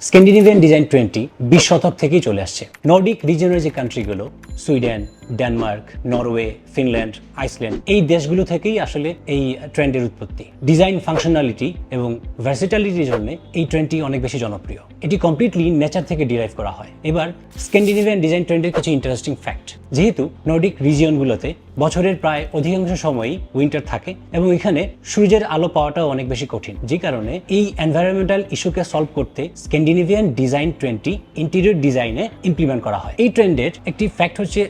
Scandinavian design 20 20 শতক থেকেই চলে আসছে। নর্ডিক রিজনের যে কান্ট্রিগুলো Sweden, Denmark, Norway, Finland, Iceland এই দেশগুলো থেকেই আসলে এই ট্রেন্ডের উৎপত্তি। ডিজাইন, ফাংশনালিটি এবং ভার্সিটালিটির জন্য এই ট্রেন্ডটি অনেক বেশি জনপ্রিয়। এটি কমপ্লিটলি নেচার থেকে ডিরাইভ করা হয়। এবার স্ক্যান্ডিনেভিয়ান ডিজাইন ট্রেন্ডের কিছু ইন্টারেস্টিং ফ্যাক্ট। যেহেতু নর্ডিক রিজিয়নগুলোতে বছরের প্রায় অধিকাংশ সময়ই উইন্টার থাকে এবং এখানে সূর্যের আলো পাওয়াটাও অনেক বেশি কঠিন, যে কারণে এই এনভায়রনমেন্টাল ইস্যুকে সলভ করতে স্ক্যান্ডিনেভিয়ান ডিজাইন 20 ইন্টেরিয়র ডিজাইনে ইমপ্লিমেন্ট করা হয়। এই ট্রেন্ডের একটি ফ্যাক্ট হচ্ছে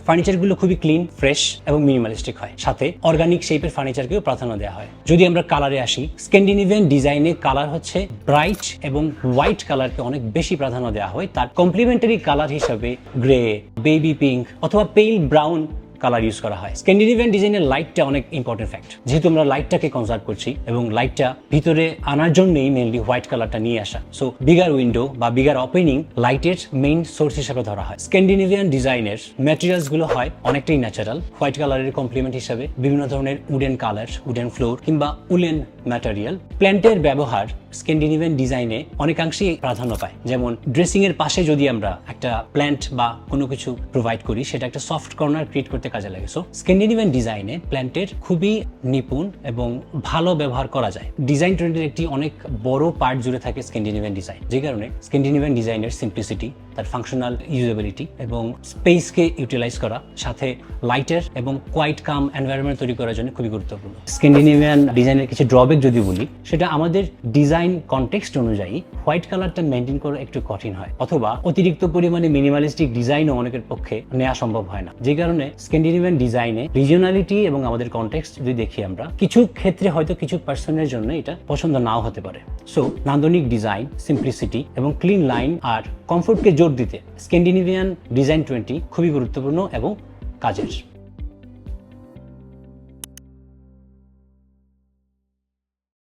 ফার্নিচারগুলো খুবই ক্লিন, ফ্রেশ এবং মিনিমালিস্টিক হয়। সাথে অর্গানিক শেপের ফার্নিচারকেও প্রাধান্য দেওয়া হয়। যদি আমরা কালারে আসি, স্ক্যান্ডিনেভিয়ান ডিজাইনে কালার হচ্ছে ব্রাইট এবং হোয়াইট কালারকে অনেক বেশি প্রাধান্য দেওয়া হয়। তার কমপ্লিমেন্টারি কালার হিসাবে গ্রে, বেবি পিঙ্ক অথবা পেইল ব্রাউন কালার ইউজ করা হয়। স্ক্যান্ডিনেভিয়ান ডিজাইনের লাইটটা অনেক ইম্পর্টেন্ট ফ্যাক্ট। যেহেতু আমরা লাইটটাকে কনজার্ভ করছি এবং লাইটটা ভিতরে আনার জন্যই মেইনলি হোয়াইট কালারটা নিয়ে আসা, সো বিগার উইন্ডো বা বিগার ওপেনিং লাইটের মেইন সোর্স হিসেবে ধরা হয়। স্ক্যান্ডিনেভিয়ান ডিজাইনের ম্যাটেরিয়ালস গুলো হয় অনেকটাই ন্যাচারাল। হোয়াইট কালারের কমপ্লিমেন্ট হিসেবে বিভিন্ন ধরনের উডেন কালার, উডেন ফ্লোর কিংবা উলেন ম্যাটেরিয়াল। প্ল্যান্টের ব্যবহার স্ক্যান্ডিনেভিয়ান ডিজাইনে অনেকাংশেই প্রাধান্য পায়। যেমন ড্রেসিং এর পাশে যদি আমরা একটা প্ল্যান্ট বা কোনো কিছু প্রোভাইড করি, সেটা একটা সফট কর্নার ক্রিয়েট করতে কাজে লাগে। সো স্ক্যান্ডিনেভিয়ান ডিজাইনে প্ল্যান্টের খুবই নিপুণ এবং ভালো ব্যবহার করা যায়। ডিজাইন ট্রেন্ডের একটি অনেক বড় পার্ট জুড়ে থাকে স্ক্যান্ডিনেভিয়ান ডিজাইন, যে কারণে স্ক্যান্ডিনেভিয়ান ডিজাইনের সিম্পলিসিটি, তার ফাংশনাল ইউজেবিলিটি এবং স্পেসকে ইউটিলাইজ করা, সাথে লাইটের এবং কোয়াইট কাম এনভায়রনমেন্ট তৈরি করার জন্য খুবই গুরুত্বপূর্ণ। স্ক্যান্ডিনেভিয়ান ডিজাইনের কিছু ড্রব্যাক যদি বলি, সেটা আমাদের ডিজাইন কনটেক্সট অনুযায়ী হোয়াইট কালারটা মেনটেন করা একটু কঠিন হয়, অথবা অতিরিক্ত পরিমাণে মিনিমালিস্টিক ডিজাইনও অনেকের পক্ষে নেওয়া সম্ভব হয় না, যে কারণে স্ক্যান্ডিনেভিয়ান ডিজাইনে রিজিওনালিটি এবং আমাদের কনটেক্সট যদি দেখি আমরা, কিছু ক্ষেত্রে হয়তো কিছু পার্সনের জন্য এটা পছন্দ নাও হতে পারে। সো নান্দনিক ডিজাইন, সিম্পলিসিটি এবং ক্লিন লাইন আর কমফোর্টকে জোর দিতে স্ক্যান্ডিনেভিয়ান ডিজাইন 20 খুবই গুরুত্বপূর্ণ এবং কাজের।